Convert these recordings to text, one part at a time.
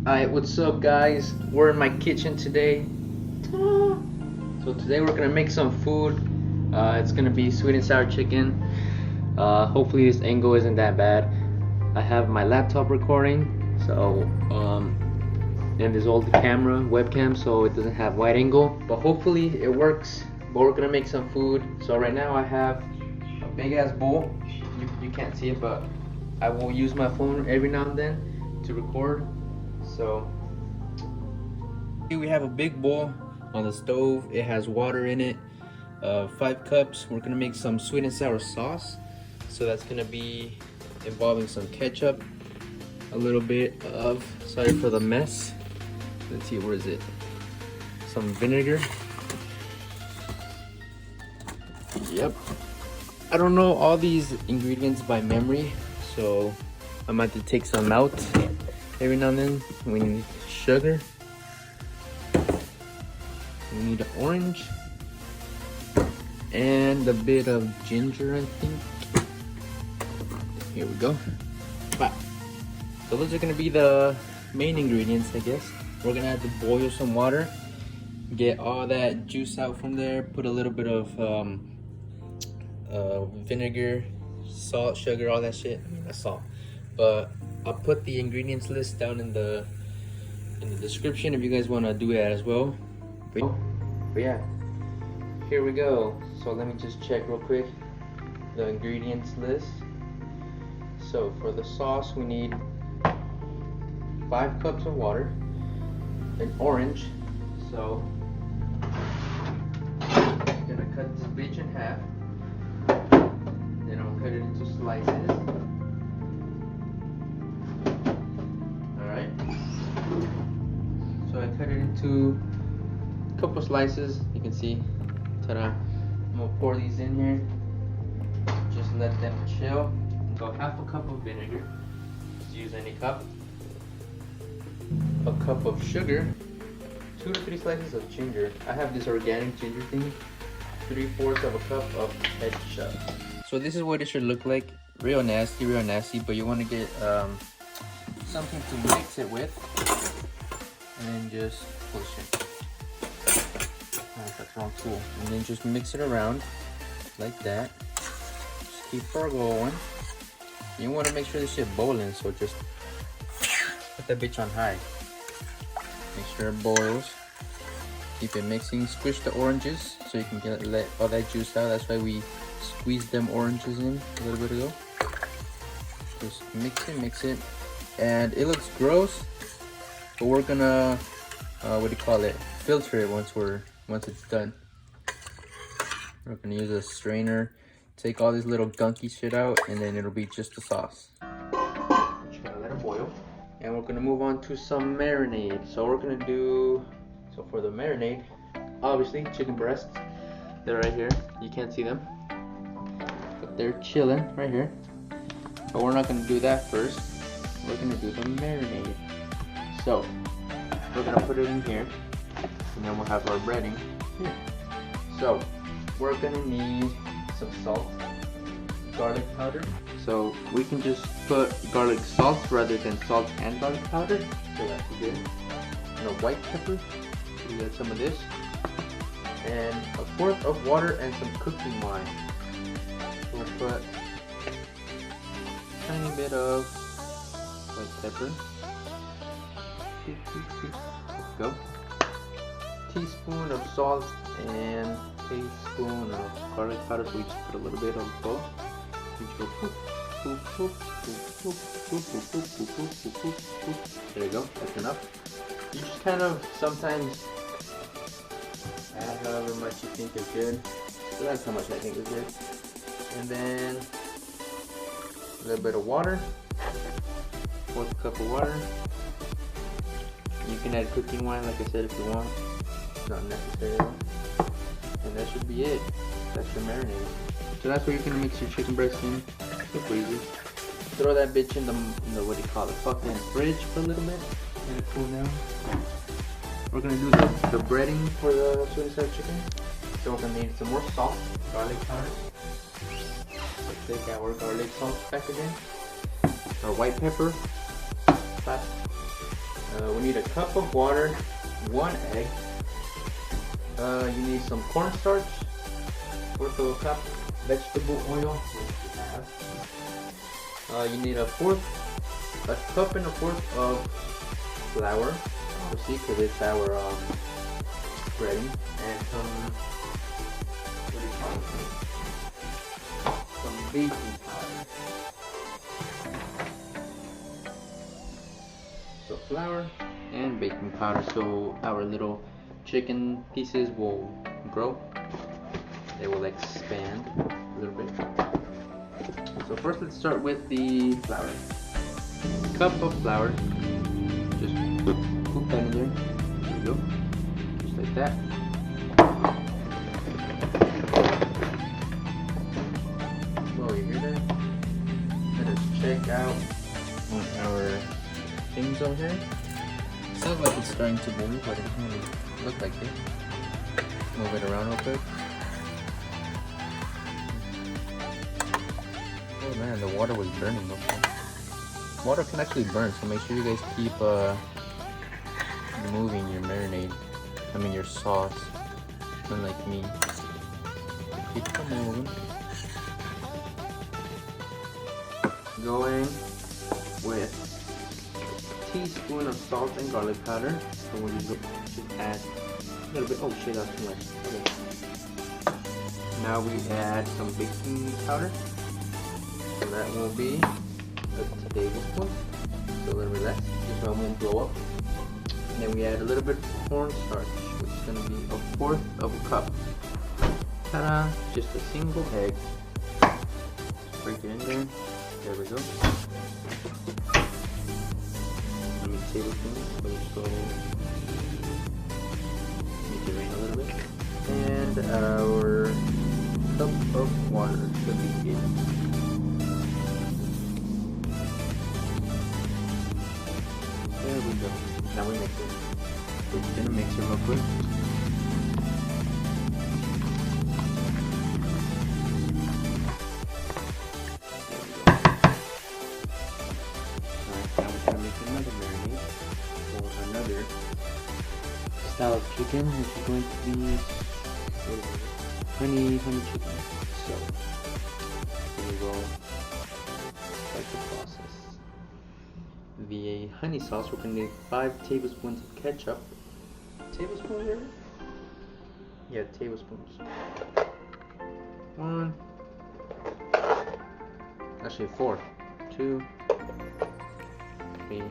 Alright, what's up guys? We're in my kitchen today. So today we're gonna make some food. It's gonna be sweet and sour chicken. Hopefully this angle isn't that bad. I have my laptop recording, so and this old camera, webcam, so it doesn't have wide angle. But hopefully it works. But we're gonna make some food. So right now I have a big ass bowl. You can't see it, but I will use my phone every now and then to record. So here we have a big bowl on the stove. It has water in it, 5 cups. We're gonna make some sweet and sour sauce. So that's gonna be involving some ketchup, a little bit of, sorry for the mess. Let's see, where is it? Some vinegar. Yep. I don't know all these ingredients by memory, so I might have to take some out every now and then. We need sugar. We need an orange and a bit of ginger, I think. Here we go. Bye. So those are gonna be the main ingredients, I guess. We're gonna have to boil some water, get all that juice out from there, put a little bit of vinegar, salt, sugar, all that shit. I mean, that's salt. But I'll put the ingredients list down in the description if you guys want to do that as well. But yeah, here we go. So let me just check real quick the ingredients list. So for the sauce we need 5 cups of water, an orange. So I'm gonna cut this bitch in half. Then I'm gonna cut it into slices. Alright. So I cut it into a couple slices. You can see. Ta-da. I'm gonna pour these in here. Just let them chill. Go half a cup of vinegar. Just use any cup. A cup of sugar. 2 to 3 slices of ginger. I have this organic ginger thing. 3/4 of a cup of ketchup. So this is what it should look like. Real nasty, but you want to get something to mix it with, and then just push it. Oh, that's wrong tool. And then just mix it around like that. Just keep her going. You want to make sure this shit boiling, so just put that bitch on high. Make sure it boils. Keep it mixing. Squish the oranges so you can let all that juice out. That's why we squeezed them oranges in a little bit ago. Just mix it. And it looks gross, but we're gonna what do you call it? Filter it once it's done. We're gonna use a strainer, take all this little gunky shit out, and then it'll be just the sauce. Just gonna let it boil, and we're gonna move on to some marinade. So we're gonna do, so for the marinade, obviously chicken breasts. They're right here. You can't see them, but they're chilling right here. But we're not gonna do that first. We're gonna do the marinade. So we're gonna put it in here, and then we'll have our breading here. So we're gonna need some salt, garlic powder. So we can just put garlic salt rather than salt and garlic powder. So that's good. And a white pepper. We got some of this, and 1/4 of water and some cooking wine. We'll put a tiny bit of white pepper. Let's go. Teaspoon of salt and teaspoon of garlic powder. So we just put a little bit of both. We just go poop, poop, poop, poop, poop, poop, poop, poop, poop, poop, poop, poop. There you go. That's enough. You just kind of sometimes add however much you think is good. So that's how much I think is good. And then a little bit of water. 1/4 cup of water. You can add cooking wine, like I said, if you want. It's not necessary though. And that should be it. That's your marinade. So that's where you're gonna mix your chicken breast in. Super easy. Throw that bitch in the what do you call it? Fucking fridge for a little bit. Let it cool down. We're gonna do the breading for the sweet and sour chicken. So we're gonna need some more salt, garlic powder. Let's take our garlic salt back again. Our white pepper. We cup of water, 1 egg. You need some cornstarch, 1/4 of a cup, vegetable oil, which you have. You need a cup and a fourth of flour, obviously, because it's our breading, and some, what do you call it? Some baking powder. So flour and baking powder, so our little chicken pieces will grow. They will expand a little bit. So first, let's start with the flour. Cup of flour. Just scoop that in there. There we go. Just like that. Whoa, you hear that? Let us check out our things over here. Sounds like it's starting to move, but it doesn't really look like it. Move it around real quick. Oh man, the water was burning. Okay. Water can actually burn, so make sure you guys keep moving your marinade. I mean your sauce. Unlike me. Keep it moving. Going with a teaspoon of salt and garlic powder. So we'll just add a little bit. Oh shit, that's too much. Okay. Now we add some baking powder. So that will be a tablespoon. So a little bit less, just so it won't blow up. And then we add a little bit of cornstarch, which is going to be a 1/4 of a cup. Ta-da! Just a single egg. Just break it in there. There we go. How many tablespoons? So just go make it rain a little bit. And our cup of water should be it. There we go. Now we mix it. We're just gonna mix it real quick. Style of chicken, which is going to be honey chicken. So here we go. Start the process. The honey sauce, we're going to need 5 tablespoons of ketchup. Tablespoons here? Yeah, tablespoons. 1. Actually 4. 2. 3.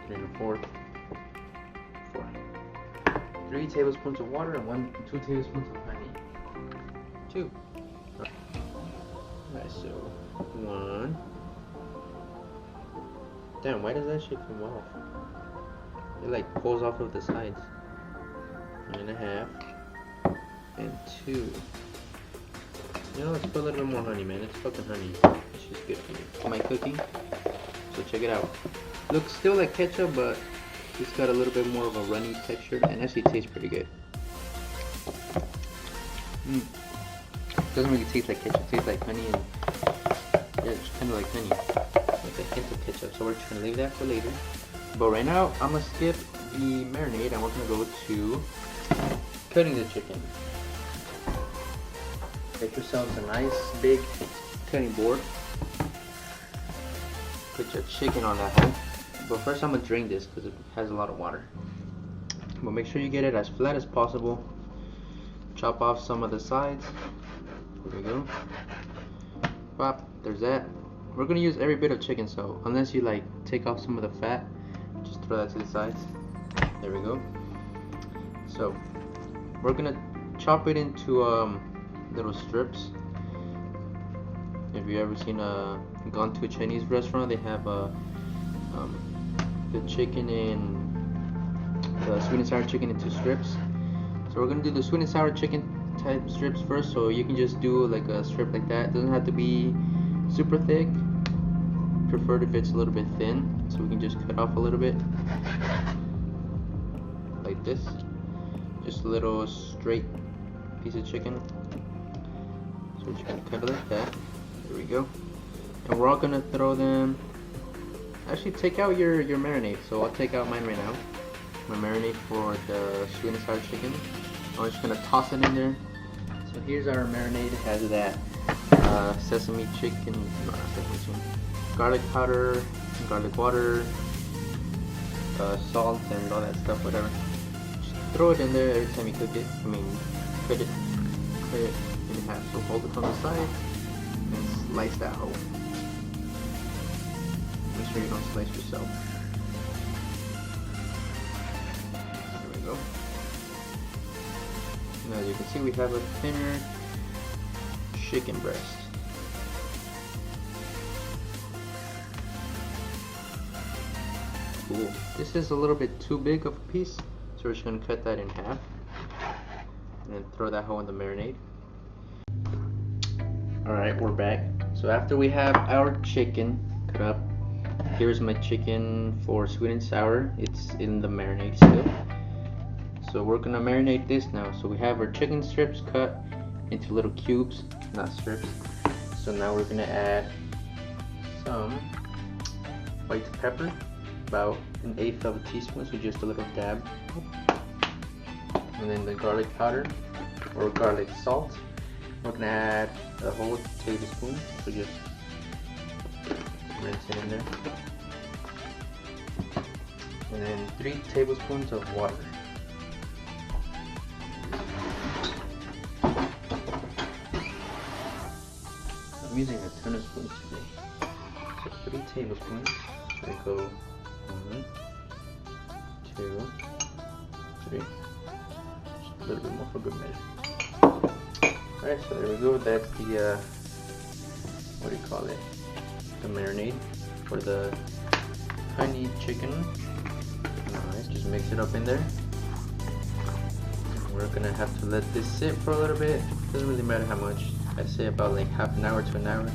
3 and 4. 3 tablespoons of water and 2 tablespoons of honey. 2. Alright, so 1. Damn, why does that shit come off? It like pulls off of the sides. 1.5 and 2. You know, let's put a little bit more honey, man. It's fucking honey. It's just good for you. Am I cooking? So check it out. Looks still like ketchup, but it's got a little bit more of a runny texture, and actually tastes pretty good. Doesn't really taste like ketchup. It tastes like honey, and yeah, it's kind of like honey, like a hint of ketchup. So we're just gonna leave that for later. But right now, I'm gonna skip the marinade, and we're gonna go to cutting the chicken. Get yourselves a nice big cutting board. Put your chicken on that hole. But first I'm going to drain this because it has a lot of water. But make sure you get it as flat as possible. Chop off some of the sides. There we go. Pop, there's that. We're going to use every bit of chicken, so unless you like take off some of the fat, just throw that to the sides. There we go. So we're going to chop it into little strips. If you ever gone to a Chinese restaurant, they have the chicken in the sweet and sour chicken into strips. So we're gonna do the sweet and sour chicken type strips first. So you can just do like a strip like that. It doesn't have to be super thick. Preferred if it's a little bit thin, so we can just cut off a little bit like this. Just a little straight piece of chicken. So we're just gonna cut it like that. There we go. And we're all gonna throw them actually take out your marinade. So I'll take out mine right now. My marinade for the sweet and sour chicken. I'm just gonna toss it in there. So here's our marinade. It has that sesame chicken, no, not sesame chicken, garlic powder, garlic water, salt, and all that stuff. Whatever. Just throw it in there every time you cook it. I mean, cut it in half. So hold it from the side and slice that whole. Make sure you don't slice yourself. There we go. Now as you can see, we have a thinner chicken breast. Cool. This is a little bit too big of a piece, so we're just going to cut that in half and then throw that whole in the marinade. Alright, we're back. So after we have our chicken cut up, here's my chicken for sweet and sour. It's in the marinade still. So we're gonna marinate this now. So we have our chicken strips cut into little cubes, not strips. So now we're gonna add some white pepper, about 1/8 of a teaspoon, so just a little dab. And then the garlic powder or garlic salt. We're gonna add a whole tablespoon, so just rinse it in there. And then 3 tablespoons of water. I'm using a ton of spoons today. So 3 tablespoons. So we go 1, 2, 3. Just a little bit more for good measure. Alright, so there we go. That's the what do you call it? The marinade for the honey chicken. Alright, just mix it up in there. We're gonna have to let this sit for a little bit. Doesn't really matter how much. I say about like half an hour to an hour.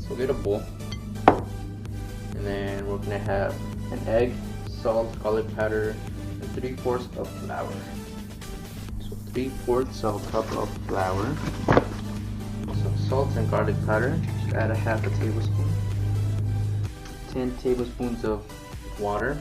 So get a bowl, and then we're gonna have an egg, salt, garlic powder, and 3/4 of flour. So 3/4 of a cup of flour, some salt and garlic powder. Just add a half a tablespoon. 10 tablespoons of water.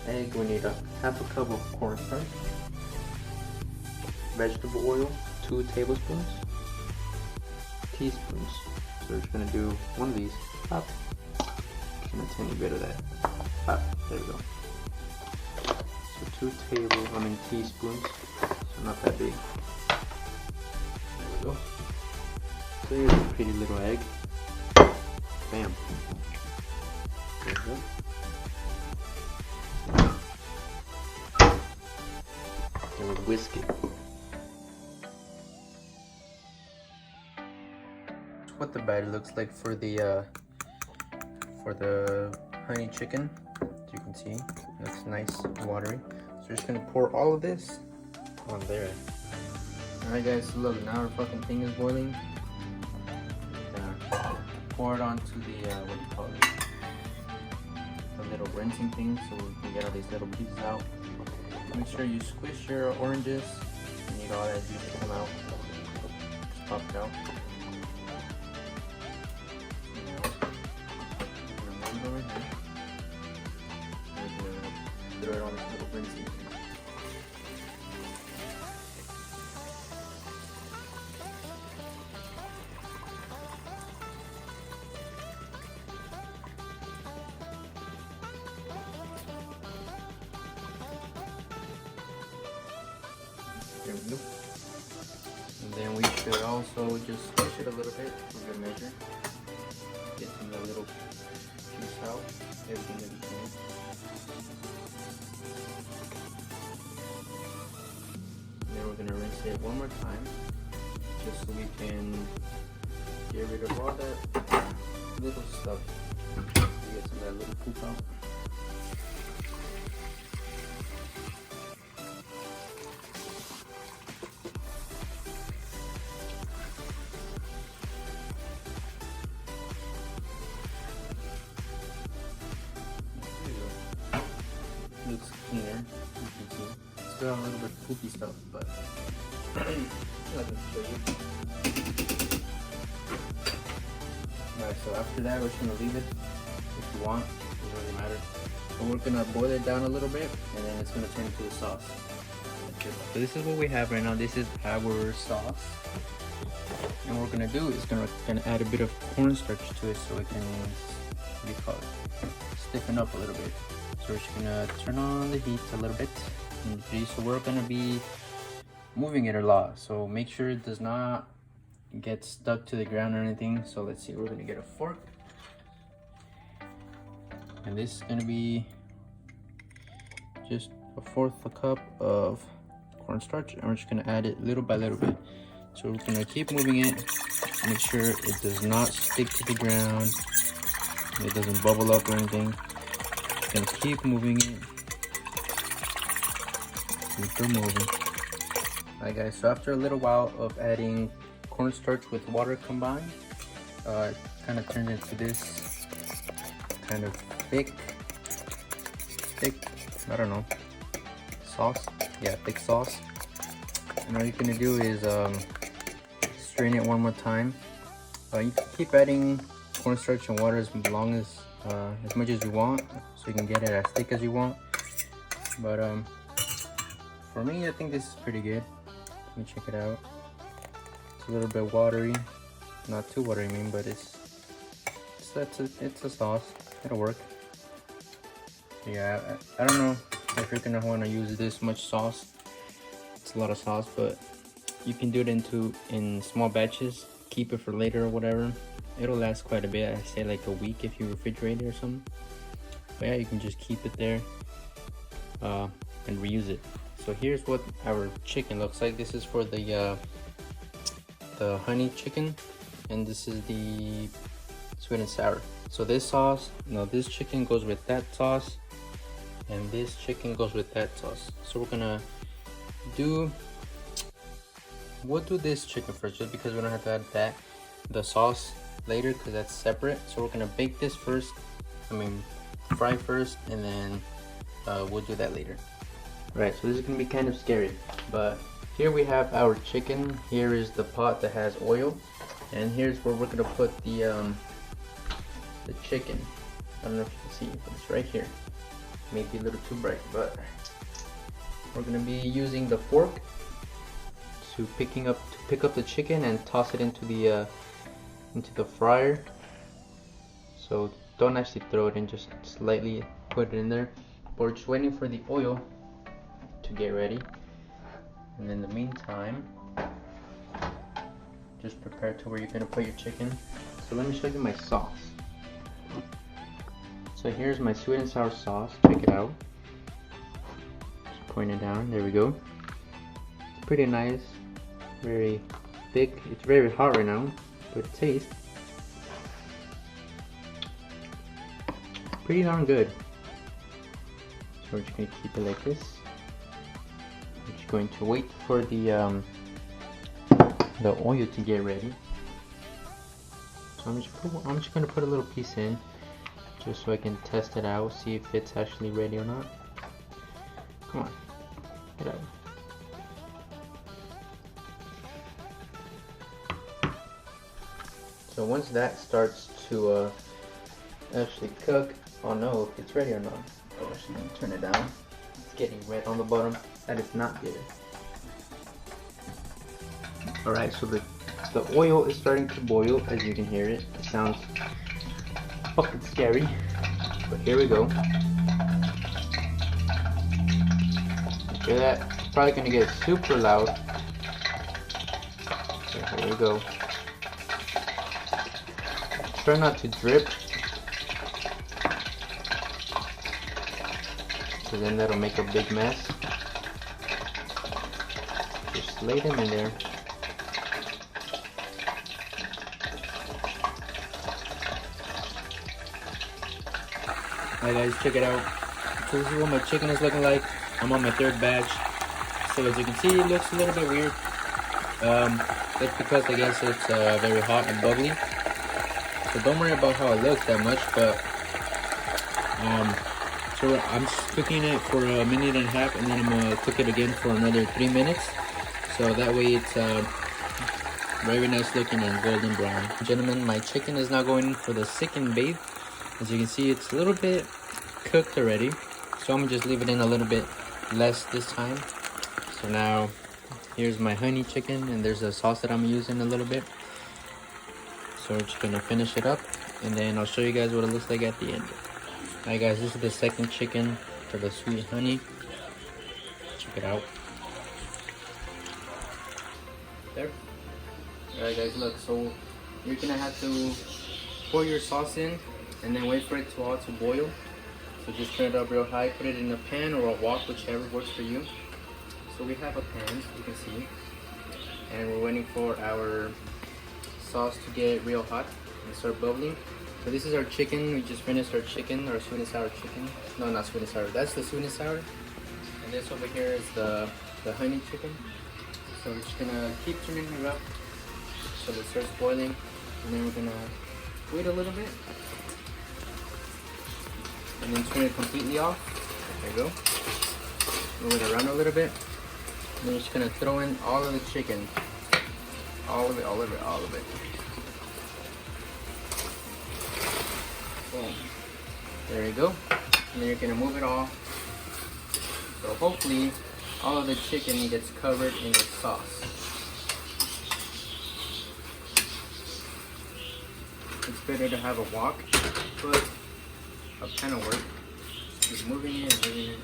Egg, we need a half a cup of cornstarch. Vegetable oil, 2 tablespoons. Teaspoons. So we're just gonna do one of these. Pop. And a tiny bit of that. Pop. There we go. So 2 teaspoons. So not that big. There we go. So here's a pretty little egg. Bam. There we go. And we whisk it. What the batter looks like for the honey chicken. As you can see, it's nice watery. So we're just gonna pour all of this on there. Alright guys, so look, now our fucking thing is boiling. Pour it onto the what do you call it? The little rinsing thing, so we can get all these little pieces out. Make sure you squish your oranges. You need all that juice to come out. Just pop it out. Over here. And throw it on this little rinsing thing. There we go. And then we should also just squish it a little bit for good measure. Get some of the little juice out, everything that we can. And then we're going to rinse it one more time, just so we can get rid of all that little stuff. Get some of that little poop out. Looks cleaner, you can see. It's got a little bit of poopy stuff, but let me show you. Alright, so after that we're just gonna leave it if you want, it doesn't really matter. So we're gonna boil it down a little bit and then it's gonna turn into a sauce. So this is what we have right now. This is our sauce. And what we're gonna do is gonna add a bit of cornstarch to it so it can, what do you call it, stiffen up a little bit. So we're just gonna turn on the heat a little bit. So we're gonna be moving it a lot. So make sure it does not get stuck to the ground or anything. So let's see, we're gonna get a fork. And this is gonna be just a 1/4 cup of cornstarch, and we're just gonna add it little by little bit. So we're gonna keep moving it, make sure it does not stick to the ground, it doesn't bubble up or anything. Just gonna keep moving it. Keep moving. Alright guys, so after a little while of adding cornstarch with water combined, it kind of turned into this kind of thick, I don't know, sauce. Yeah, thick sauce. And all you're gonna do is strain it one more time. You can keep adding cornstarch and water as long as much as you want, so you can get it as thick as you want. But for me, I think this is pretty good. Let me check it out. It's a little bit watery, not too watery, I mean, but it's a sauce. It'll work. Yeah, I don't know if you're gonna want to use this much sauce. It's a lot of sauce, but you can do it in small batches. Keep it for later or whatever. It'll last quite a bit. I say like a week if you refrigerate it or something. But yeah, you can just keep it there and reuse it. So here's what our chicken looks like. This is for the honey chicken, and this is the sweet and sour. So this sauce, this chicken goes with that sauce, and this chicken goes with that sauce. So we'll do this chicken first, just because we don't have to add the sauce later, because that's separate. So we're gonna bake this first, fry first, and then we'll do that later. Right, so this is gonna be kind of scary, but here we have our chicken. Here is the pot that has oil, and here's where we're gonna put the chicken. I don't know if you can see, but it's right here. Maybe a little too bright, but we're gonna be using the fork to pick up the chicken and toss it into the fryer. So don't actually throw it in, just slightly put it in there. But we're just waiting for the oil to get ready, and in the meantime, just prepare to where you're gonna put your chicken. So let me show you my sauce. So here's my sweet and sour sauce. Check it out. Just point it down. There we go. It's pretty nice. Very thick. It's very hot right now, but it tastes pretty darn good. So we're just gonna keep it like this. We're just going to wait for the oil to get ready. So I'm just gonna put a little piece in, just so I can test it out, see if it's actually ready or not. Come on, get out. So once that starts to actually cook, I'll know if it's ready or not. Oh, actually, let me turn it down. It's getting red on the bottom. That is not good. Alright, so the oil is starting to boil, as you can hear it. It sounds fucking scary, but here we go. Hear that? It's probably gonna get super loud. So here we go. Try not to drip, so then that'll make a big mess. Just lay them in there. Alright guys, check it out. So this is what my chicken is looking like. I'm on my 3rd batch. So as you can see, it looks a little bit weird. That's because I guess it's very hot and bubbly. So don't worry about how it looks that much, but so I'm just cooking it for 1.5 minutes, and then I'm gonna cook it again for another 3 minutes. So that way it's Very nice looking and golden brown. Gentlemen, my chicken is now going for the sick and bathe. As you can see, it's a little bit cooked already. So I'm gonna just leave it in a little bit less this time. So now, here's my honey chicken, and there's a sauce that I'm using a little bit. So we're just gonna finish it up, and then I'll show you guys what it looks like at the end. Alright guys, this is the second chicken for the sweet honey. Check it out. There. Alright guys, look, so you're gonna have to pour your sauce in and then wait for it to all to boil. So just turn it up real high, put it in a pan or a wok, whichever works for you. So we have a pan, you can see, and we're waiting for our sauce to get real hot and start bubbling. So this is our chicken. We just finished our chicken, our sweet and sour chicken. No, not sweet and sour. That's the sweet and sour. And this over here is the honey chicken. So we're just gonna keep turning it up so it starts boiling, and then we're gonna wait a little bit, and then turn it completely off. There you go. Move it around a little bit. And then we're just gonna throw in all of the chicken. All of it, all of it, all of it. Boom. There you go. And then you're gonna move it all. So hopefully all of the chicken gets covered in the sauce. It's better to have a wok, but a pan of work. Keep moving it and moving it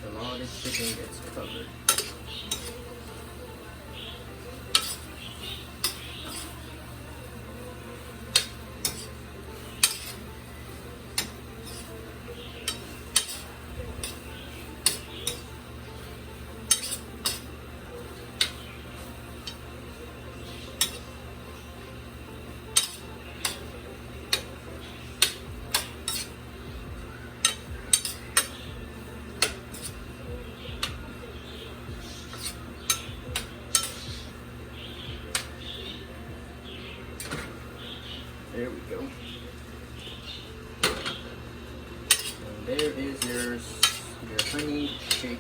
until all the chicken gets covered. There we go. And there is your honey chicken.